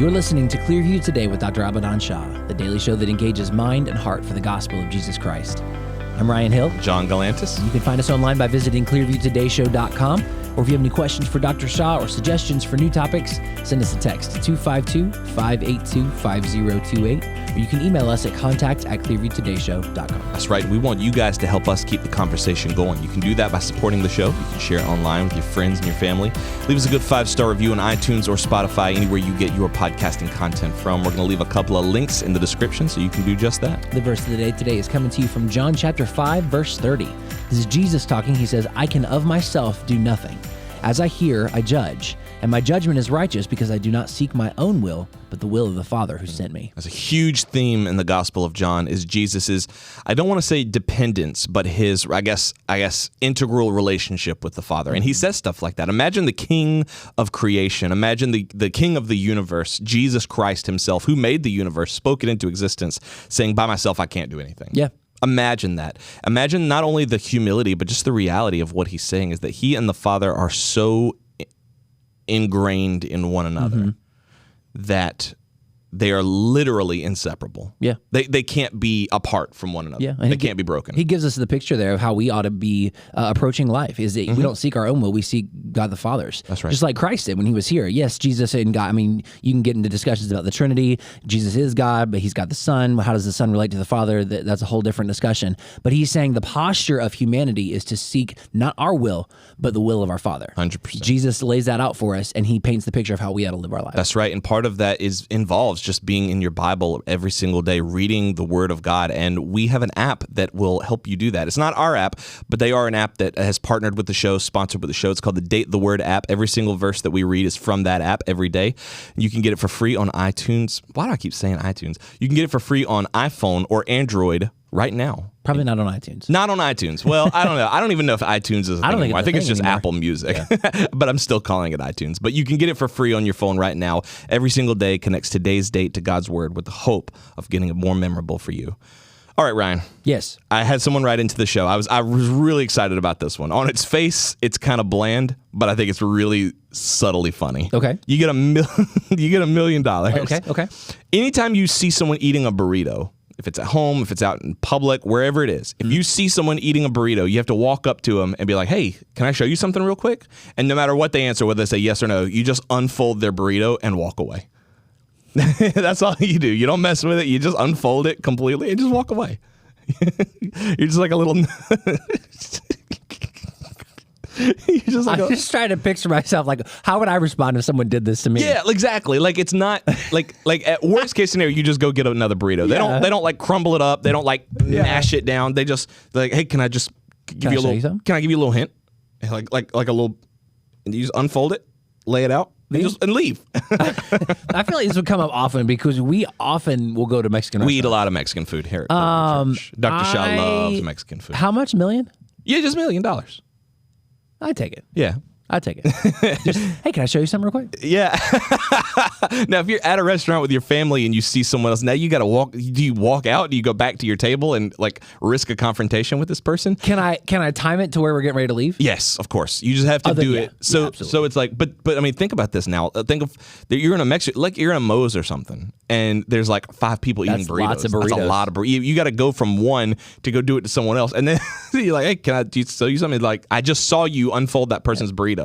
You're listening to Clearview Today with Dr. Abadan Shah, the daily show that engages mind and heart for the gospel of Jesus Christ. I'm Ryan Hill. John Galantis. You can find us online by visiting clearviewtodayshow.com, or if you have any questions for Dr. Shah or suggestions for new topics, send us a text to 252-582-5028, or you can email us at contact@clearviewtodayshow.com. That's right. We want you guys to help us keep the conversation going. You can do that by supporting the show. You can share it online with your friends and your family. Leave us a good 5-star review on iTunes or Spotify, anywhere you get your podcasting content from. We're going to leave a couple of links in the description so you can do just that. The verse of the day today is coming to you from John chapter 5, verse 30. This is Jesus talking. He says, "I can of myself do nothing. As I hear, I judge, and my judgment is righteous because I do not seek my own will, but the will of the Father who sent me." That's a huge theme in the Gospel of John is Jesus's, I don't want to say dependence, but his, I guess, integral relationship with the Father. And he says stuff like that. Imagine the King of creation. Imagine the King of the universe, Jesus Christ himself, who made the universe, spoke it into existence, saying, "By myself, I can't do anything." Yeah. Imagine that. Imagine not only the humility, but just the reality of what he's saying is that he and the Father are so ingrained in one another that they are literally inseparable. Yeah. They can't be apart from one another. Yeah. They can't be broken. He gives us the picture there of how we ought to be approaching life, is that we don't seek our own will, we seek God the Father's. That's right. Just like Christ did when he was here. Yes, Jesus and God, I mean, you can get into discussions about the Trinity. Jesus is God, but he's got the Son. How does the Son relate to the Father? That's a whole different discussion. But he's saying the posture of humanity is to seek not our will, but the will of our Father. 100%. Jesus lays that out for us, and he paints the picture of how we ought to live our lives. That's right. And part of that involves just being in your Bible every single day, reading the Word of God. And we have an app that will help you do that. It's not our app, but they are an app that has partnered with the show, sponsored with the show. It's called the Date the Word app. Every single verse that we read is from that app every day. You can get it for free on iTunes. Why do I keep saying iTunes? You can get it for free on iPhone or Android right now. Probably not on iTunes. Not on iTunes. Well, I don't know. I don't even know if iTunes is a thing anymore. I think it's just anymore. Apple Music, but I'm still calling it iTunes. But you can get it for free on your phone right now. Every single day connects today's date to God's Word with the hope of getting it more memorable for you. All right, Ryan. Yes. I had someone write into the show. I was really excited about this one. On its face, it's kind of bland, but I think it's really subtly funny. Okay. You get $1 million. Okay. Anytime you see someone eating a burrito, if it's at home, if it's out in public, wherever it is, if you see someone eating a burrito, you have to walk up to them and be like, "Hey, can I show you something real quick?" And no matter what they answer, whether they say yes or no, you just unfold their burrito and walk away. That's all you do. You don't mess with it. You just unfold it completely and just walk away. You're just like a little... I'm just trying to picture myself, like, how would I respond if someone did this to me? Yeah, exactly. Like, it's not like at worst case scenario, you just go get another burrito. They don't like crumble it up. They don't like mash it down. They just like, "Hey, can I just give you a little? Can I give you a little hint? Like a little?" And you just unfold it, lay it out, and leave. I feel like this would come up often because we often will go to Mexican restaurants. We eat a lot of Mexican food here at church. Dr. Shah loves Mexican food. How much? $1 million? Yeah, just $1 million. I'd take it. Yeah. I'd take it. Just, "Hey, can I show you something real quick?" Yeah. Now, if you're at a restaurant with your family and you see someone else, now you got to walk. Do you walk out? Do you go back to your table and like risk a confrontation with this person? Can I time it to where we're getting ready to leave? Yes, of course. You just have to do it. So it's like, but I mean, think about this now. Think of that you're in a Mexican, like you're in a Moe's or something, and there's like 5 people eating burritos. Lots of burritos. That's a lot of burritos. You got to go from one to go do it to someone else, and then you're like, "Hey, can I show you something?" Like, I just saw you unfold that person's burrito.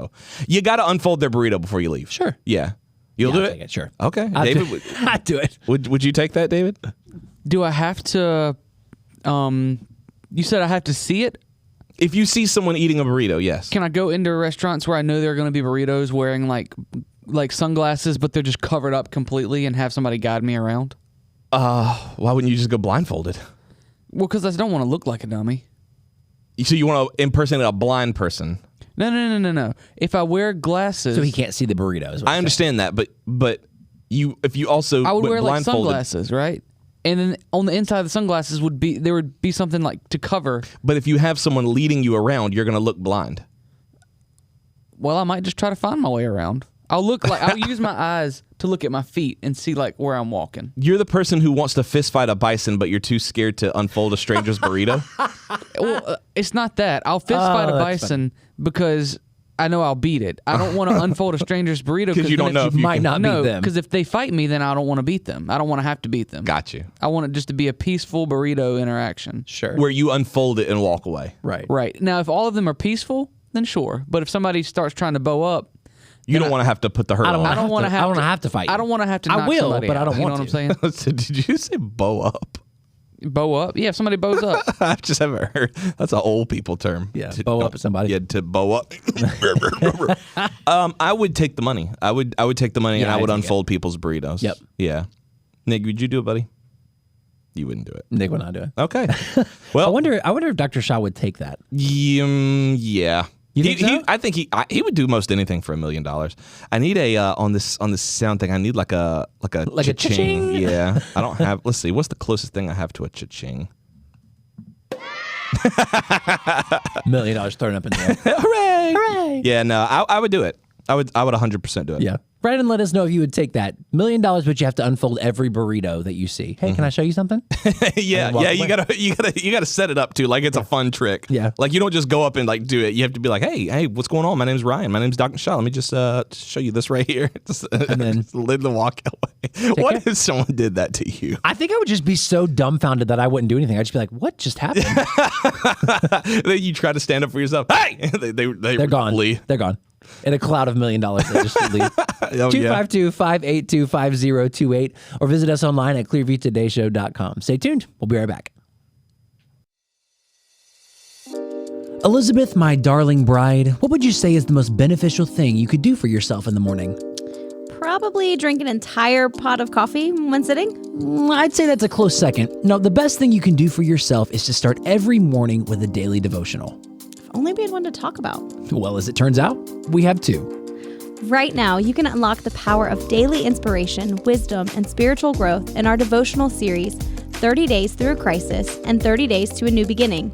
You got to unfold their burrito before you leave. Sure. Yeah. You'll do I'll it? take it, sure. Okay. David, I'd do it. would you take that, David? Do I have to, you said I have to see it? If you see someone eating a burrito, yes. Can I go into restaurants where I know there are going to be burritos wearing like sunglasses, but they're just covered up completely, and have somebody guide me around? Why wouldn't you just go blindfolded? Well, because I don't want to look like a dummy. So you want to impersonate a blind person? No. If I wear glasses... So he can't see the burritos. I understand that, but if you also I would wear like blindfolded, sunglasses, right? And then on the inside of the sunglasses would be something like to cover. But if you have someone leading you around, you're going to look blind. Well, I might just try to find my way around. I'll use my eyes to look at my feet and see like where I'm walking. You're the person who wants to fist fight a bison, but you're too scared to unfold a stranger's burrito. Well, it's not that. I'll fist fight a bison because I know I'll beat it. I don't want to unfold a stranger's burrito because you don't know if you might not beat them. because if they fight me, then I don't want to beat them. I don't want to have to beat them. Got you. I want it just to be a peaceful burrito interaction. Sure. Where you unfold it and walk away. Right. Right. Now, if all of them are peaceful, then sure. But if somebody starts trying to bow up, You don't want to have to put the hurt on. I don't want to have. I don't have to fight. I don't want to have to. I knock will, somebody but I out. don't You want know to. what I'm saying? So did you say bow up? Bow up. Yeah, if somebody bows up. I just haven't heard. That's an old people term. Yeah, bow up at somebody. Yeah, to bow up. I would take the money. I would take the money and Yeah, I would I'd take unfold people's burritos. Yep. Yeah. Nick, would you do it, buddy? You wouldn't do it. Nick would not do it. Okay. I Well, wonder if Dr. Shah would take that. yeah. You think so? I think he would do most anything for $1 million. I need a on this sound thing. I need like a a cha-ching. Yeah, I don't have. Let's see. What's the closest thing I have to a cha-ching? $1 million thrown up in the air. Hooray! Hooray! Yeah, no, I would do it. I would 100% do it. Yeah. Write and let us know if you would take that $1 million, but you have to unfold every burrito that you see. Hey, can I show you something? yeah. walk You gotta set it up too, like it's a fun trick. Yeah. Like you don't just go up and like do it. You have to be like, hey, what's going on? My name's Ryan. My name's Dr. Shah. Let me just show you this right here. And then literally walk away. What if someone did that to you? I think I would just be so dumbfounded that I wouldn't do anything. I'd just be like, what just happened? Then you try to stand up for yourself. Hey, They're gone. flee. They're gone. In a cloud of $1 million, they just leave. Oh, yeah. 252-582-5028 or visit us online at clearviewtodayshow.com. Stay tuned. We'll be right back. Elizabeth, my darling bride, what would you say is the most beneficial thing you could do for yourself in the morning? Probably drink an entire pot of coffee when sitting. I'd say that's a close second. No, the best thing you can do for yourself is to start every morning with a daily devotional. Only we had one to talk about. Well, as it turns out, we have two. Right now, you can unlock the power of daily inspiration, wisdom, and spiritual growth in our devotional series, 30 Days Through a Crisis and 30 Days to a New Beginning.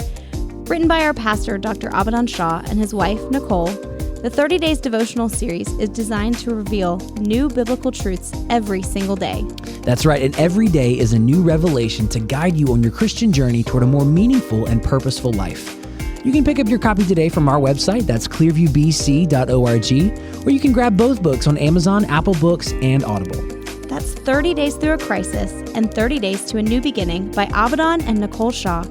Written by our pastor, Dr. Abadan Shah, and his wife, Nicole, the 30 Days devotional series is designed to reveal new biblical truths every single day. That's right, and every day is a new revelation to guide you on your Christian journey toward a more meaningful and purposeful life. You can pick up your copy today from our website, that's clearviewbc.org, or you can grab both books on Amazon, Apple Books, and Audible. That's 30 Days Through a Crisis and 30 Days to a New Beginning by Abadan and Nicole Shah.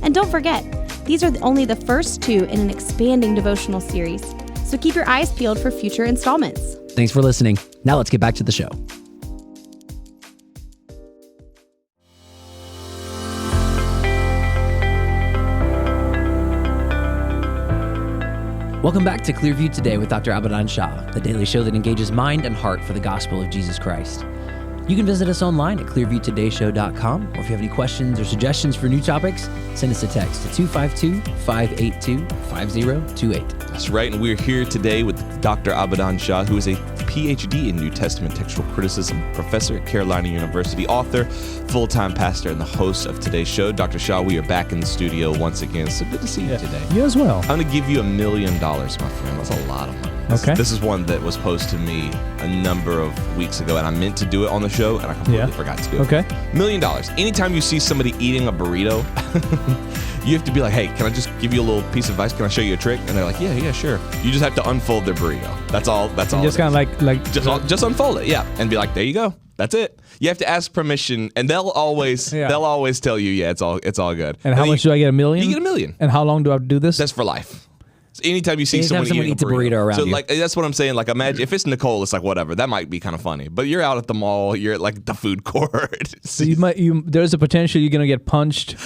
And don't forget, these are only the first two in an expanding devotional series, so keep your eyes peeled for future installments. Thanks for listening. Now let's get back to the show. Welcome back to Clearview Today with Dr. Abadan Shah, the daily show that engages mind and heart for the gospel of Jesus Christ. You can visit us online at clearviewtodayshow.com, or if you have any questions or suggestions for new topics, send us a text to 252-582-5028. That's right, and we're here today with Dr. Abadan Shah, who is a PhD in New Testament textual criticism, professor at Carolina University, author, full-time pastor, and the host of today's show. Dr. Shah, we are back in the studio once again. So good to see you today. You as well. I'm going to give you $1 million, my friend. That's a lot of money. Okay. This is one that was posed to me a number of weeks ago, and I meant to do it on the show, and I completely forgot to do it. Okay. $1 million. Anytime you see somebody eating a burrito, you have to be like, hey, can I just give you a little piece of advice? Can I show you a trick? And they're like, yeah, sure. You just have to unfold their burrito. That's all. Just kind of like Just unfold it, yeah, and be like, there you go. That's it. You have to ask permission, and they'll always tell you, yeah, it's all good. And how much do I get? $1 million? You get $1 million. And how long do I have to do this? That's for life. So anytime you see Anytime someone eating eats a burrito around so you. like that's what I'm saying. Like imagine if it's Nicole, it's like whatever. That might be kind of funny. But you're out at the mall. You're at like the food court. So there's a potential you're gonna get punched,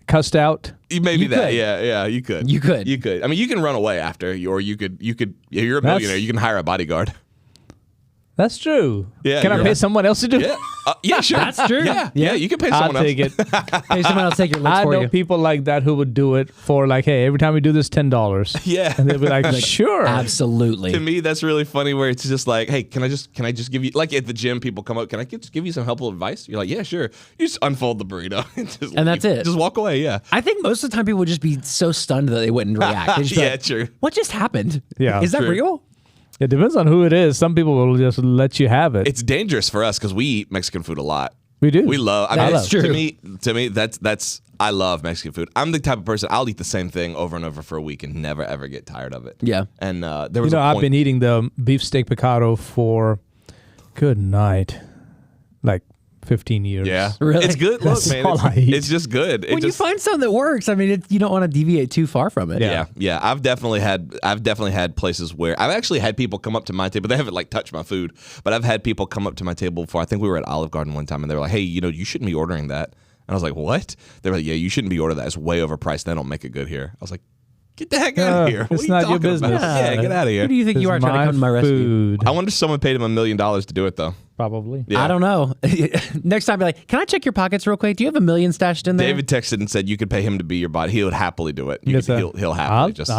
cussed out. Maybe You that. could. Yeah. You could. You could. I mean, you can run away after, or you could. You're a millionaire. You can hire a bodyguard. That's true. Yeah, Can I you're pay right. someone else to do it? Yeah. Yeah. Sure. That's true. Yeah. You can pay someone I'll else. take it. Hey, someone else take your licks I for know you. people like that who would do it for like, hey, every time we do this, $10. Yeah. And they'd be like, sure. Absolutely. To me, that's really funny. Where it's just like, hey, can I just give you, like at the gym, people come up, can I just give you some helpful advice? You're like, yeah, sure. You just unfold the burrito, And that's it. Just walk away. Yeah. I think most of the time people would just be so stunned that they wouldn't react. They'd just be Yeah, like, true. What just happened? Yeah, Is that true. real? It depends on who it is. Some people will just let you have it. It's dangerous for us because we eat Mexican food a lot. We do. We love. I mean, That's true. To me, that's. I love Mexican food. I'm the type of person I'll eat the same thing over and over for a week and never ever get tired of it. Yeah. And there was I've been eating the beefsteak picado for good night, like 15 years. Yeah, Really? it's good. Look, That's man, all I eat. it's just good. When you find something that works, I mean, you don't want to deviate too far from it. Yeah. I've definitely had places where I've actually had people come up to my table. They haven't like touched my food, but I've had people come up to my table before. I think we were at Olive Garden one time, and they were like, "Hey, you shouldn't be ordering that." And I was like, "What?" They were like, "Yeah, you shouldn't be ordering that. It's way overpriced. They don't make it good here." I was like, "Get the heck out of here! What it's are you not your talking business. about? Yeah, get out of here." Who do you think you are trying to come to my rescue? food. I wonder if someone paid him $1 million to do it though. Probably. Yeah. I don't know. Next time, be like, can I check your pockets real quick? Do you have $1 million stashed in there? David texted and said you could pay him to be your body. He would happily do it. He'll happily just.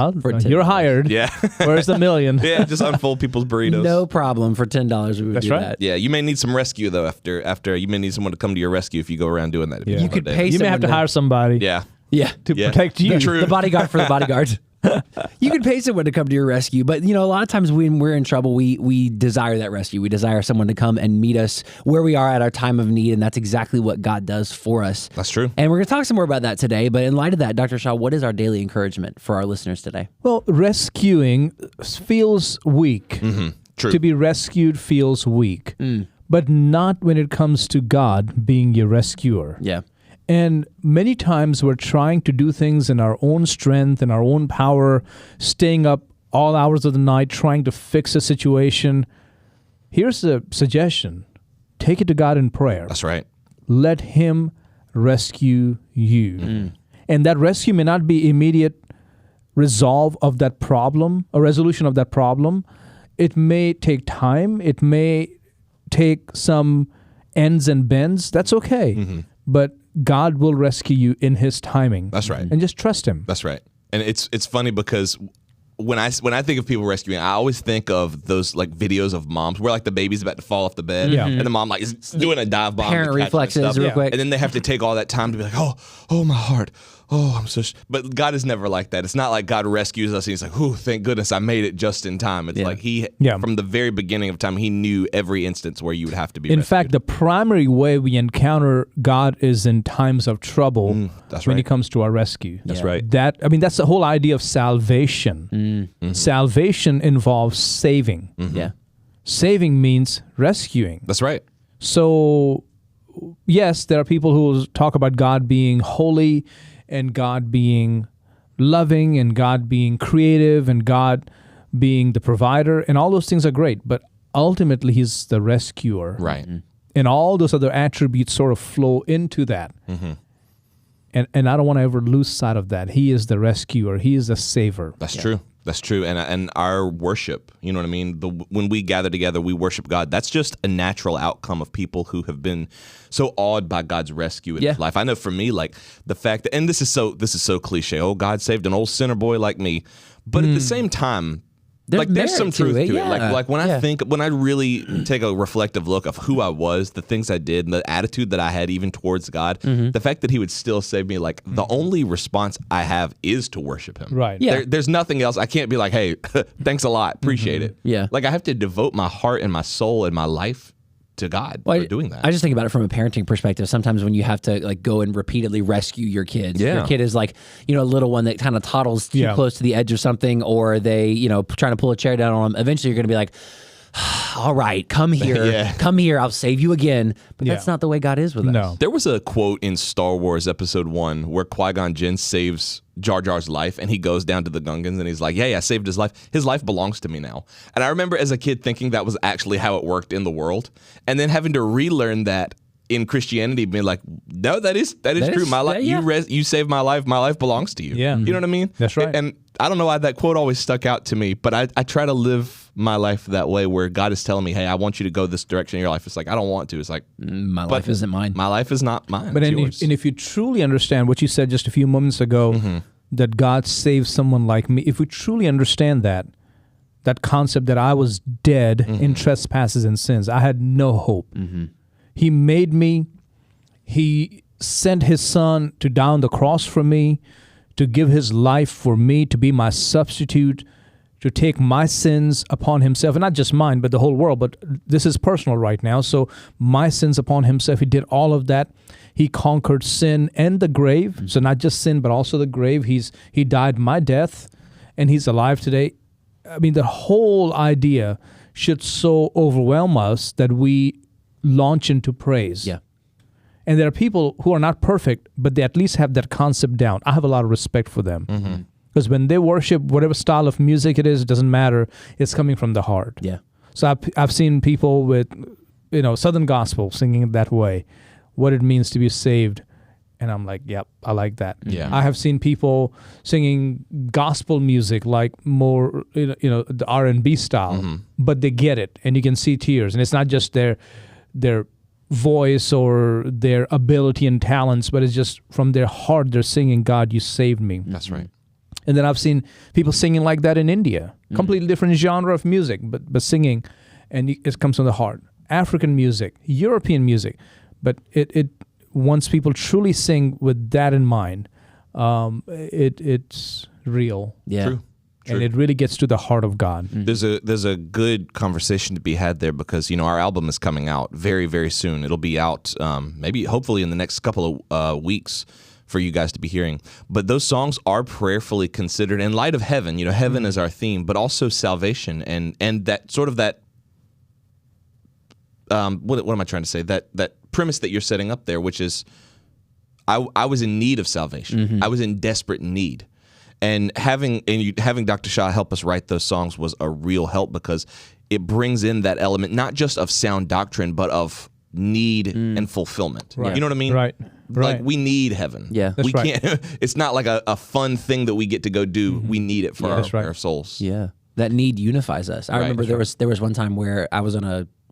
You're hired. Yeah. Where's the million? Yeah, just unfold people's burritos. No problem. For $10, we would That's do right. that. Yeah, you may need some rescue though. After you may need someone to come to your rescue if you go around doing that. If Yeah. You could pay You may have to someone hire somebody Yeah. Yeah. to Yeah. protect you. True. The bodyguard for the bodyguard. You could pay someone to come to your rescue, but a lot of times when we're in trouble, we desire that rescue. We desire someone to come and meet us where we are at our time of need, and that's exactly what God does for us. That's true. And we're going to talk some more about that today, but in light of that, Dr. Shah, what is our daily encouragement for our listeners today? Well, rescuing feels weak. True. To be rescued feels weak, but not when it comes to God being your rescuer. Yeah. And many times we're trying to do things in our own strength and our own power, staying up all hours of the night, trying to fix a situation. Here's a suggestion. Take it to God in prayer. That's right. Let Him rescue you. And that rescue may not be immediate resolve of that problem, a resolution of that problem. It may take time. It may take some ends and bends. That's okay. But God will rescue you in His timing. That's right. And just trust Him. That's right. And it's funny because when I think of people rescuing, I always think of those like videos of moms where like the baby's about to fall off the bed, Yeah. and the mom like is doing a dive bomb, Parent to catch it and reflexes stuff. real quick. and then they have to take all that time to be like, oh my heart, I'm so. But God is never like that. It's not like God rescues us and He's like, thank goodness I made it just in time. It's like He from the very beginning of time He knew every instance where you would have to be. In rescued. fact, the primary way we encounter God is in times of trouble that's when right. He comes to our rescue. That's right. That's the whole idea of salvation. Salvation involves saving. Yeah. Saving means rescuing. That's right. So, yes, there are people who will talk about God being holy and God being loving and God being creative and God being the provider, and all those things are great, but ultimately He's the rescuer. Right. And all those other attributes sort of flow into that. And I don't want to ever lose sight of that. He is the rescuer. He is the saver. That's true. That's true. And our worship, you know what I mean? When we gather together, we worship God. That's just a natural outcome of people who have been so awed by God's rescue in His life. I know for me, like the fact that, and this is so cliche. Oh, God saved an old sinner boy like me. But at the same time, there's some truth to it. Like when I really take a reflective look of who I was, the things I did, and the attitude that I had even towards God, the fact that He would still save me, like the only response I have is to worship Him. Right. Yeah. There's nothing else. I can't be like, hey, thanks a lot, appreciate it. Yeah. Like I have to devote my heart and my soul and my life to God for doing that. I just think about it from a parenting perspective. Sometimes when you have to like go and repeatedly rescue your kids, your kid is like, a little one that kind of toddles too close to the edge of something, or they, trying to pull a chair down on them. Eventually you're going to be like, all right, come here, come here. I'll save you again. But that's not the way God is with us. There was a quote in Star Wars Episode 1 where Qui-Gon Jinn saves Jar Jar's life, and he goes down to the Gungans and he's like, I saved his life. His life belongs to me now. And I remember as a kid thinking that was actually how it worked in the world, and then having to relearn that in Christianity, being like, no, that is true. My life, you saved my life. My life belongs to you. Yeah. You know what I mean? That's right. And I don't know why that quote always stuck out to me, but I try to live my life that way, where God is telling me, hey, I want you to go this direction in your life. It's like, I don't want to. It's like, My life isn't mine. My life is not mine. But it's and yours. if you truly understand what you said just a few moments ago, that God saved someone like me, if we truly understand that concept that I was dead in trespasses and sins, I had no hope. He made me. He sent His Son to die on the cross for me, to give His life for me, to be my substitute, to take my sins upon himself, and not just mine, but the whole world. But this is personal right now. So my sins upon himself, he did all of that. He conquered sin and the grave. So not just sin, but also the grave. He died my death, and he's alive today. I mean, the whole idea should so overwhelm us that we launch into praise. Yeah. And there are people who are not perfect, but they at least have that concept down. I have a lot of respect for them. Because when they worship, whatever style of music it is, it doesn't matter. It's coming from the heart. Yeah. So I've seen people with, Southern gospel singing that way, what it means to be saved. And I'm like, yep, I like that. Yeah. I have seen people singing gospel music, like more, the R&B style, but they get it, and you can see tears. And it's not just their voice or their ability and talents, but it's just from their heart they're singing, God, you saved me. That's right. And then I've seen people singing like that in India, completely different genre of music, but singing, and it comes from the heart. African music, European music, but it once people truly sing with that in mind, it's real. Yeah. True. And it really gets to the heart of God. There's a good conversation to be had there because our album is coming out very, very soon. It'll be out maybe hopefully in the next couple of weeks for you guys to be hearing. But those songs are prayerfully considered in light of heaven. Heaven is our theme, but also salvation and that sort of that. What am I trying to say? That premise that you're setting up there, which is, I was in need of salvation. I was in desperate need. And having Dr. Shah help us write those songs was a real help because it brings in that element, not just of sound doctrine, but of need and fulfillment. Right. You know what I mean? Right. Like we need heaven. Yeah. That's we right. can't. It's not like a fun thing that we get to go do. We need it for our souls. Yeah. That need unifies us. I remember there was one time where I was on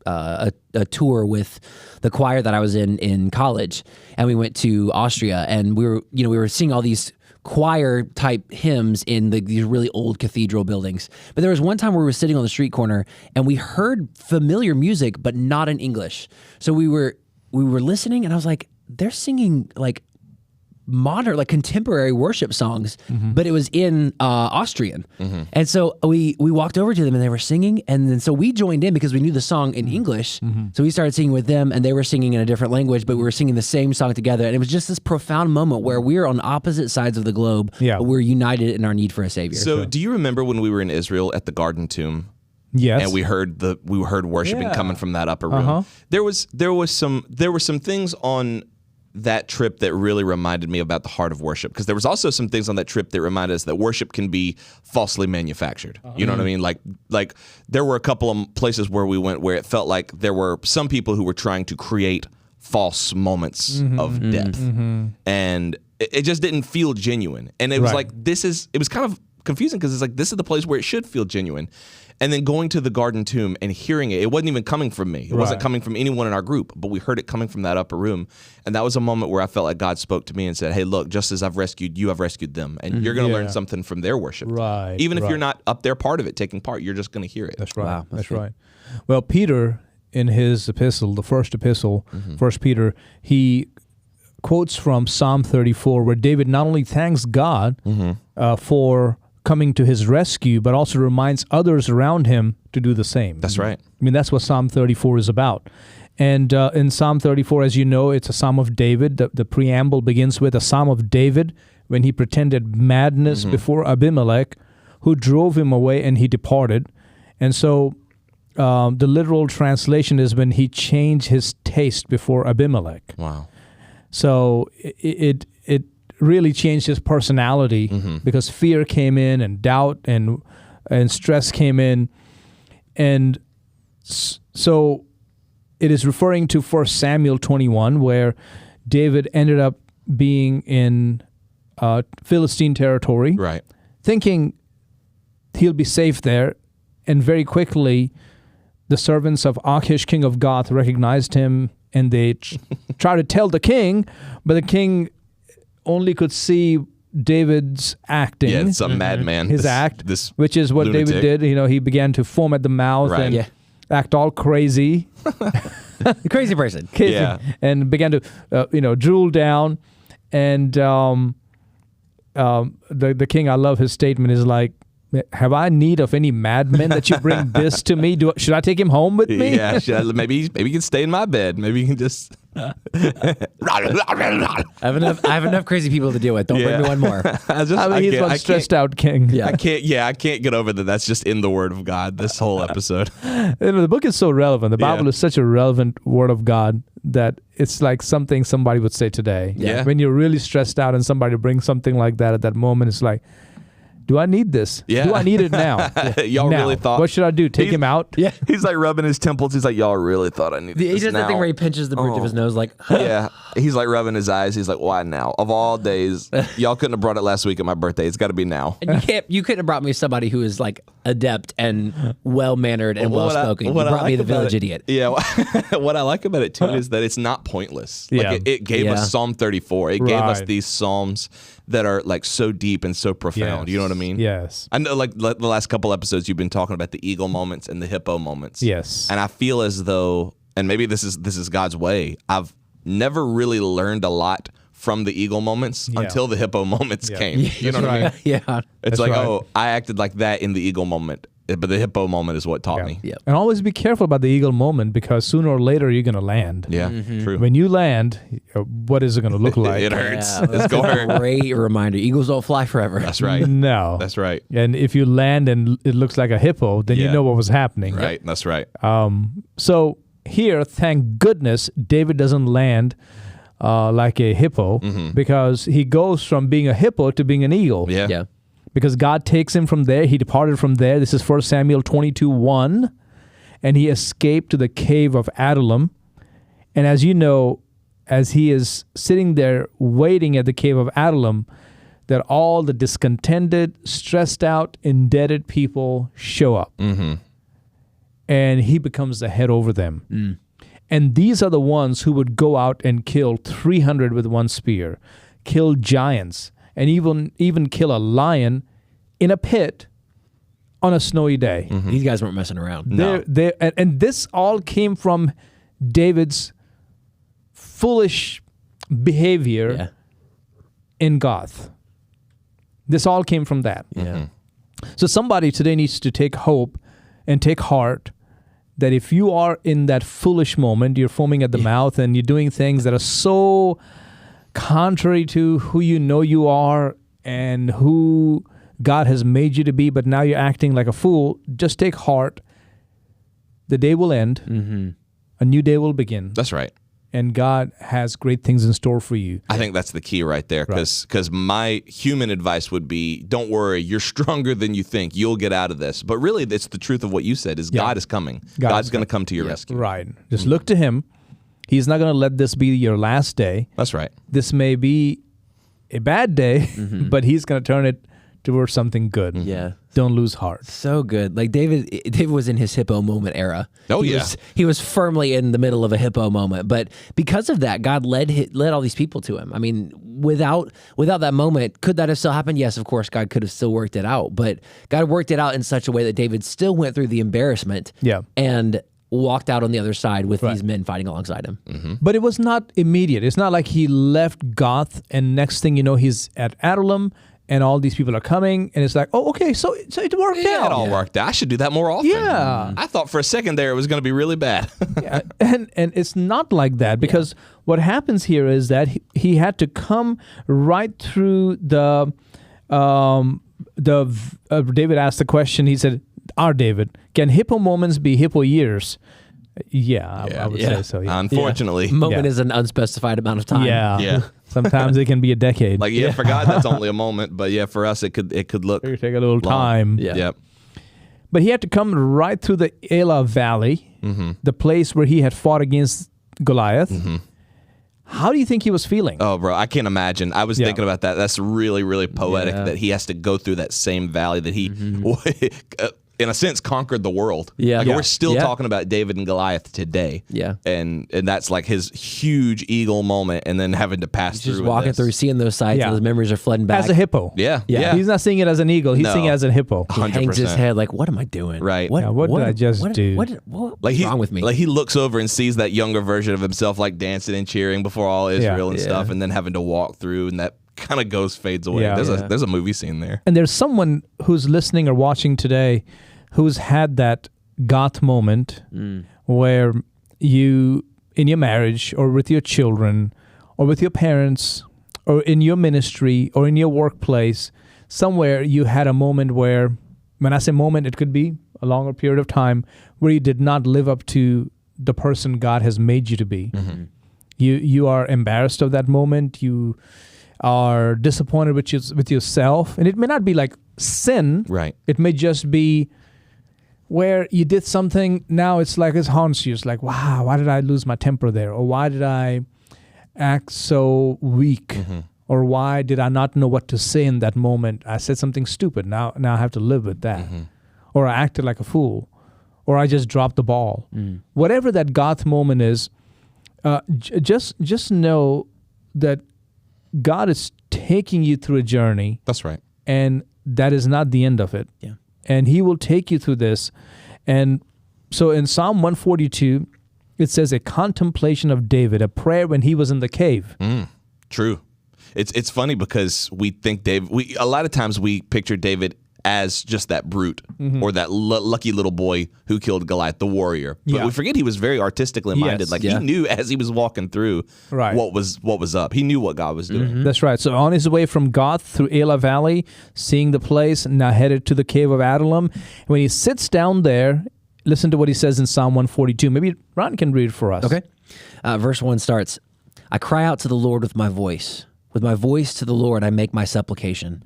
a tour with the choir that I was in college, and we went to Austria, and we were singing all these choir type hymns in these really old cathedral buildings. But there was one time where we were sitting on the street corner and we heard familiar music, but not in English. So we were listening, and I was like, they're singing like modern, like contemporary worship songs, but it was in Austrian. And so we walked over to them and they were singing, and then so we joined in because we knew the song in English. So we started singing with them, and they were singing in a different language, but we were singing the same song together. And it was just this profound moment where we're on opposite sides of the globe, but we're united in our need for a savior. So do you remember when we were in Israel at the Garden Tomb? Yes. And we heard worshiping coming from that upper room. There were some things on that trip that really reminded me about the heart of worship, because there was also some things on that trip that reminded us that worship can be falsely manufactured. You know what I mean? Like there were a couple of places where we went where it felt like there were some people who were trying to create false moments of depth, and it just didn't feel genuine. And it was like it was kind of confusing because it's like this is the place where it should feel genuine. And then going to the Garden Tomb and hearing it wasn't even coming from me. It wasn't coming from anyone in our group, but we heard it coming from that upper room. And that was a moment where I felt like God spoke to me and said, hey, look, just as I've rescued you, I've rescued them. And you're going to learn something from their worship. Right. Even if you're not up there part of it, taking part, you're just going to hear it. That's right. Wow, that's right. Well, Peter, in his epistle, the first epistle, 1 Peter, he quotes from Psalm 34, where David not only thanks God for coming to his rescue, but also reminds others around him to do the same. That's right. I mean, that's what Psalm 34 is about. And in Psalm 34, as you know, it's a Psalm of David. The preamble begins with a Psalm of David when he pretended madness before Abimelech, who drove him away and he departed. And so the literal translation is when he changed his taste before Abimelech. Wow. So it really changed his personality because fear came in and doubt and stress came in. And so it is referring to 1 Samuel 21, where David ended up being in Philistine territory, thinking he'll be safe there. And very quickly, the servants of Achish, king of Gath, recognized him, and they tried to tell the king, but the king only could see David's acting. Yeah, it's a madman. His act, which is what lunatic. David did. He began to foam at the mouth and act all crazy. Crazy person. And began to, drool down. And the king, I love his statement, is like, have I need of any madmen that you bring this to me? Should I take him home with me? Yeah, maybe he can stay in my bed. Maybe he can just. I have enough crazy people to deal with. Don't bring me one more. He's one stressed out king. Yeah. I can't get over that. That's just in the Word of God. This whole episode. The book is so relevant. The Bible is such a relevant Word of God that it's like something somebody would say today. Yeah. When you're really stressed out and somebody brings something like that at that moment, it's like, do I need this? Yeah. Do I need it now? Y'all now. really thought. What should I do? Take him out? Yeah. He's like rubbing his temples. He's like, y'all really thought I needed He this does now. that thing where he pinches the bridge of his nose, like, Yeah. He's like rubbing his eyes. He's like, why now? Of all days, y'all couldn't have brought it last week at my birthday. It's got to be now. And you couldn't have brought me somebody who is like adept and well mannered and well spoken. You brought me the village idiot. Yeah. What I like about it too is that it's not pointless. Yeah. Like it gave us Psalm 34. It gave us these psalms that are like so deep and so profound. Yes. You know what I mean? Yes. I know, like the last couple episodes, you've been talking about the eagle moments and the hippo moments. Yes. And I feel as though, and maybe this is God's way, I've never really learned a lot from the eagle moments until the hippo moments came. You know what I mean? Yeah. It's That's like, right. oh, I acted like that in the eagle moment, but the hippo moment is what taught me. Yeah. And always be careful about the eagle moment because sooner or later you're going to land. Yeah, true. When you land, what is it going to look like? It hurts. Yeah, It's going to hurt. Great reminder. Eagles don't fly forever. That's right. No. That's right. And if you land and it looks like a hippo, then you Yeah. know what was happening. Right. That's right. So here, thank goodness, David doesn't land like a hippo because he goes from being a hippo to being an eagle. Yeah. Yeah. Because God takes him from there. He departed from there. This is 1 Samuel 22:1. And he escaped to the cave of Adullam. And as you know, as he is sitting there waiting at the cave of Adullam, that all the discontented, stressed out, indebted people show up. And he becomes the head over them. And these are the ones who would go out and kill 300 with one spear, kill giants, and even kill a lion in a pit on a snowy day. These guys weren't messing around. No. And this all came from David's foolish behavior Yeah. in Gath. This all came from that. Yeah. So somebody today needs to take hope and take heart that if you are in that foolish moment, you're foaming at the mouth and you're doing things that are so contrary to who you know you are and who God has made you to be, but now you're acting like a fool, just take heart. The day will end. A new day will begin. That's right. And God has great things in store for you. I think that's the key right there, because my human advice would be, don't worry, you're stronger than you think. You'll get out of this. But really, it's the truth of what you said, is God is coming. God's going to come to your rescue. Right. Just look to Him. He's not going to let this be your last day. That's right. This may be a bad day, but He's going to turn it towards something good. Yeah. Don't lose heart. So good. Like David was in his hippo moment era. Oh, He was firmly in the middle of a hippo moment, but because of that, God led all these people to him. I mean, without that moment, could that have still happened? Yes, of course, God could have still worked it out, but God worked it out in such a way that David still went through the embarrassment and walked out on the other side with these men fighting alongside him. But it was not immediate. It's not like he left Gath and next thing you know, he's at Adullam and all these people are coming, and it's like, oh, okay, so it worked out. It all worked out. I should do that more often. Yeah. I thought for a second there it was going to be really bad. Yeah, and it's not like that, because what happens here is that he had to come right through the David asked the question. He said, "Our David, can hippo moments be hippo years?" I would say so. Yeah. Unfortunately. Moment is an unspecified amount of time. Yeah. Sometimes it can be a decade. Like, for God, that's only a moment. But for us, it could look It could take a little long. time. Yeah. Yep. But he had to come right through the Elah Valley, the place where he had fought against Goliath. How do you think he was feeling? Oh, bro, I can't imagine. I was thinking about that. That's really, really poetic that he has to go through that same valley that he, in a sense, conquered the world. Yeah. Like, Yeah. we're still Yeah. talking about David and Goliath today. Yeah. And that's like his huge eagle moment, and then having to pass He's through just with walking this. through, seeing those sights, Yeah. and those memories are flooding back. As a hippo. Yeah. He's not seeing it as an eagle. He's No. seeing it as a hippo. He hangs his 100%. head like, what am I doing? Right. Yeah, what did I just do? What's Like wrong with me? Like, he looks over and sees that younger version of himself, like dancing and cheering before all Israel and Yeah. stuff, and then having to walk through, and that kind of fades away. Yeah. There's a movie scene there. And there's someone who's listening or watching today who's had that goth moment where you, in your marriage or with your children or with your parents or in your ministry or in your workplace, somewhere you had a moment where, when I say moment, it could be a longer period of time, where you did not live up to the person God has made you to be. Mm-hmm. You are embarrassed of that moment. You are disappointed with yourself. And it may not be like sin. Right. It may just be where you did something, now it's like it haunts you. It's like, wow, why did I lose my temper there? Or why did I act so weak? Mm-hmm. Or why did I not know what to say in that moment? I said something stupid. Now I have to live with that. Mm-hmm. Or I acted like a fool. Or I just dropped the ball. Whatever that goth moment is, just know that God is taking you through a journey. That's right. And that is not the end of it. Yeah. And he will take you through this. And so in Psalm 142, it says a contemplation of David, a prayer when he was in the cave. True. It's funny because we think a lot of times we picture David as just that brute or that lucky little boy who killed Goliath, the warrior. But Yeah. we forget he was very artistically minded. Yes. He knew as he was walking through Right. what was up. He knew what God was doing. That's right. So on his way from Gath through Elah Valley, seeing the place, now headed to the cave of Adullam. When he sits down there, listen to what he says in Psalm 142. Maybe Ron can read for us. Okay. Verse 1 starts, I cry out to the Lord with my voice. With my voice to the Lord, I make my supplication.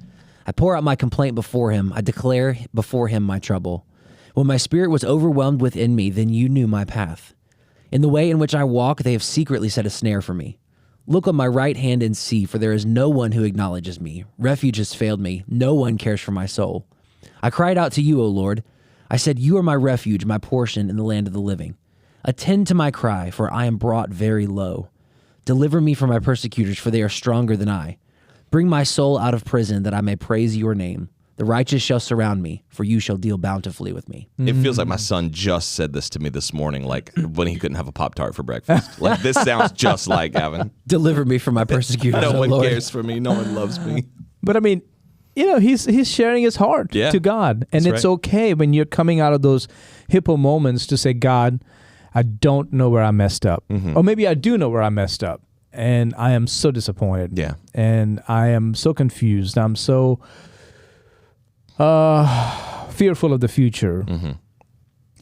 I pour out my complaint before him. I declare before him my trouble. When my spirit was overwhelmed within me, then you knew my path. In the way in which I walk, they have secretly set a snare for me. Look on my right hand and see, for there is no one who acknowledges me. Refuge has failed me. No one cares for my soul. I cried out to you, O Lord. I said, you are my refuge, my portion in the land of the living. Attend to my cry, for I am brought very low. Deliver me from my persecutors, for they are stronger than I. Bring my soul out of prison, that I may praise your name. The righteous shall surround me, for you shall deal bountifully with me. It feels like my son just said this to me this morning, like when he couldn't have a Pop-Tart for breakfast. Like, this sounds just like Gavin. Deliver me from my persecutors, No O one Lord. cares for me. No one loves me. But I mean, he's sharing his heart Yeah. to God. And That's it's right. okay when you're coming out of those hippo moments to say, God, I don't know where I messed up. Or maybe I do know where I messed up. And I am so disappointed. Yeah. And I am so confused. I'm so fearful of the future,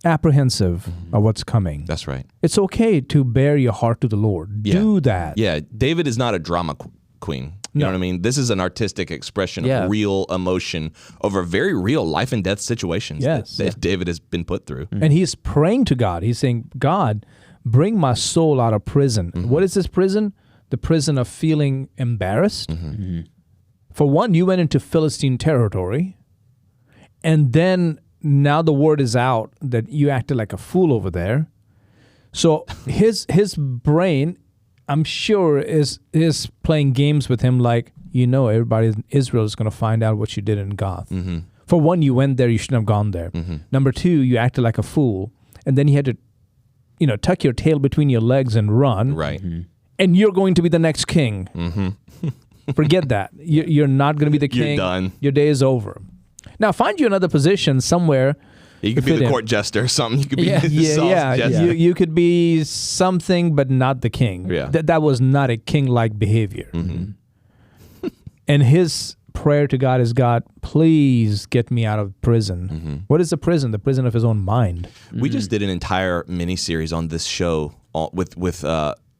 apprehensive of what's coming. That's right. It's okay to bear your heart to the Lord. Yeah. Do that. Yeah, David is not a drama queen. You know what I mean? This is an artistic expression Yeah. of real emotion over very real life and death situations Yes. that David has been put through. And he's praying to God. He's saying, God, bring my soul out of prison. What is this prison? The prison of feeling embarrassed. For one, you went into Philistine territory. And then now the word is out that you acted like a fool over there. So his brain, I'm sure, is playing games with him like, everybody in Israel is going to find out what you did in Gath. For one, you went there, you shouldn't have gone there. Number two, you acted like a fool. And then you had to, tuck your tail between your legs and run. Right. And you're going to be the next king. Forget that. You're not going to be the You're king. done. Your day is over. Now, find you another position somewhere. You could to be fit the in. court jester or something. You could be Yeah. Saul's jester. You could be something, but not the king. Yeah. That was not a king-like behavior. And his prayer to God is, God, please get me out of prison. What is the prison? The prison of his own mind. We just did an entire mini-series on this show with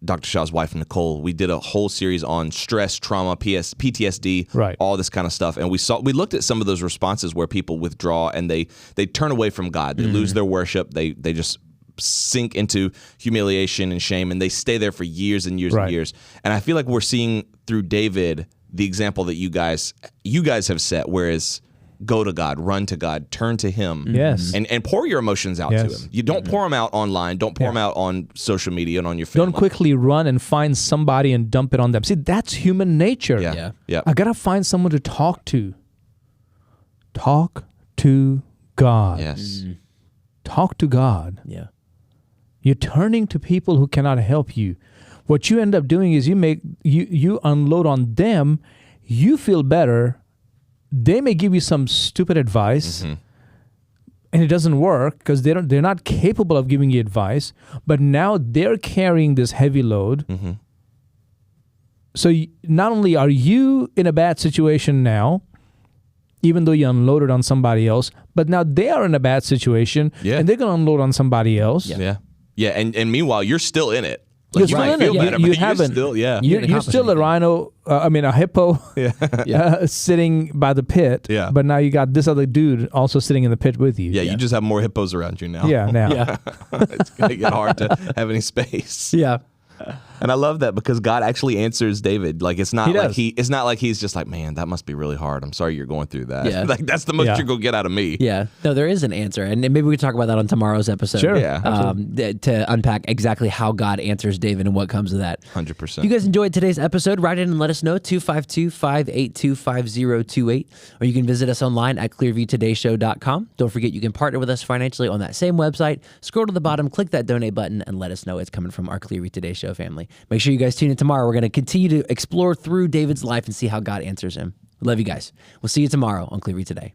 Dr. Shah's wife, Nicole. We did a whole series on stress, trauma, PTSD, Right. all this kind of stuff. And we looked at some of those responses where people withdraw and they turn away from God. They lose their worship. They just sink into humiliation and shame, and they stay there for years and years Right. and years. And I feel like we're seeing through David the example that you guys have set, whereas go to God, run to God, turn to Him, Yes. and pour your emotions out to Yes. Him. You don't pour them out online, don't pour them out on social media and on your family. Don't quickly run and find somebody and dump it on them. See, that's human nature. Yeah. I got to find someone to talk to. Talk to God. Yes. Talk to God. Yeah. You're turning to people who cannot help you. What you end up doing is you unload on them you feel better. They may give you some stupid advice, and it doesn't work because they're not capable of giving you advice. But now they're carrying this heavy load. So not only are you in a bad situation now, even though you unloaded on somebody else, but now they are in a bad situation, and they're going to unload on somebody else. Yeah. And meanwhile, you're still in it. You're still in it. You haven't. You're still a rhino. A hippo. Sitting by the pit. Yeah. But now you got this other dude also sitting in the pit with you. Yeah. You just have more hippos around you now. Yeah. Now. Yeah. It's gonna get hard to have any space. Yeah. And I love that because God actually answers David. Like it's not like he's just like, man, that must be really hard. I'm sorry you're going through that. Yeah. Like that's the most you're gonna get out of me. Yeah. No, there is an answer. And maybe we can talk about that on tomorrow's episode. Sure. Yeah. To unpack exactly how God answers David and what comes of that. 100%. If you guys enjoyed today's episode, write in and let us know, 252-582-5028. Or you can visit us online at clearviewtodayshow.com. Don't forget you can partner with us financially on that same website. Scroll to the bottom, click that donate button, and let us know it's coming from our Clearview Today Show family. Make sure you guys tune in tomorrow. We're going to continue to explore through David's life and see how God answers him. Love you guys. We'll see you tomorrow on Clearview Today.